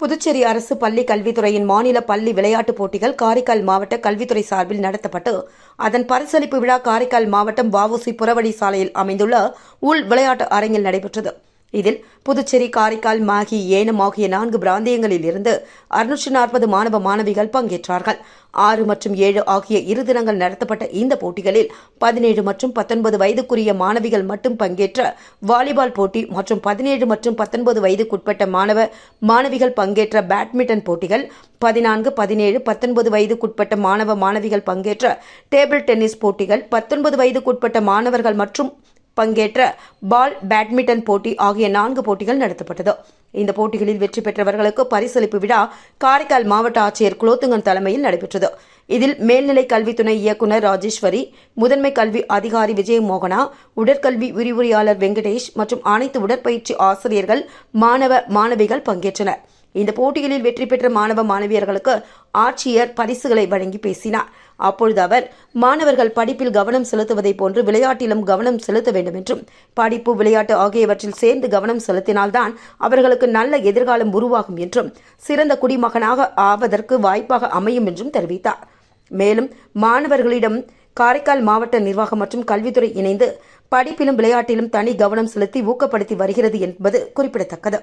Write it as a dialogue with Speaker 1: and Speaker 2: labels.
Speaker 1: புதுச்சேரி அரசு பள்ளி கல்வித்துறையின் மாநில பள்ளி விளையாட்டுப் போட்டிகள் காரைக்கால் மாவட்ட கல்வித்துறை சார்பில் நடத்தப்பட்டு அதன் பரிசளிப்பு விழா காரைக்கால் மாவட்டம் வ.உ.சி. புறவழி சாலையில் அமைந்துள்ள உள் விளையாட்டு அரங்கில் நடைபெற்றது. இதில் புதுச்சேரி, காரைக்கால், மாகி, ஏனம் ஆகிய 4 பிராந்தியங்களில் இருந்து 640 மாணவ மாணவிகள் பங்கேற்றார்கள். 6 மற்றும் 7 ஆகிய 2 தினங்கள் நடத்தப்பட்ட இந்த போட்டிகளில் 17 மற்றும் 19 வயதுக்குரிய மாணவிகள் மட்டும் பங்கேற்ற வாலிபால் போட்டி மற்றும் 17 மற்றும் 19 வயதுக்குட்பட்ட மாணவ மாணவிகள் பங்கேற்ற பேட்மிண்டன் போட்டிகள், 14, 17, 19 வயதுக்குட்பட்ட மாணவ மாணவிகள் பங்கேற்ற டேபிள் டென்னிஸ் போட்டிகள், 19 வயதுக்குட்பட்ட மாணவர்கள் மற்றும் பங்கேற்ற பால் பேட்மிண்டன் போட்டி ஆகிய 4 போட்டிகள் நடத்தப்பட்டது. இந்த போட்டிகளில் வெற்றி பெற்றவர்களுக்கு பரிசளிப்பு விழா காரைக்கால் மாவட்ட ஆட்சியர் குலோத்துங்கன் தலைமையில் நடைபெற்றது. இதில் மேல்நிலை கல்வி துணை இயக்குநர் ராஜேஸ்வரி, முதன்மை கல்வி அதிகாரி விஜயமோகனா, உடற்கல்வி விரிவுரையாளர் வெங்கடேஷ் மற்றும் அனைத்து உடற்பயிற்சி ஆசிரியர்கள், மாணவ மாணவிகள் பங்கேற்றனர். இந்த போட்டிகளில் வெற்றி பெற்ற மாணவ மாணவியர்களுக்கு ஆட்சியர் பரிசுகளை வழங்கி பேசினார். அப்பொழுது அவர், மாணவர்கள் படிப்பில் கவனம் செலுத்துவதை போன்று விளையாட்டிலும் கவனம் செலுத்த வேண்டும் என்றும், படிப்பு, விளையாட்டு ஆகியவற்றில் சேர்ந்து கவனம் செலுத்தினால்தான் அவர்களுக்கு நல்ல எதிர்காலம் உருவாகும் என்றும், சிறந்த குடிமகனாக ஆவதற்கு வாய்ப்பாக அமையும் என்றும் தெரிவித்தார். மேலும் மாணவர்களிடம் காரைக்கால் மாவட்ட நிர்வாகம் மற்றும் கல்வித்துறை இணைந்து படிப்பிலும் விளையாட்டிலும் தனி கவனம் செலுத்தி ஊக்கப்படுத்தி வருகிறது என்பது குறிப்பிடத்தக்கது.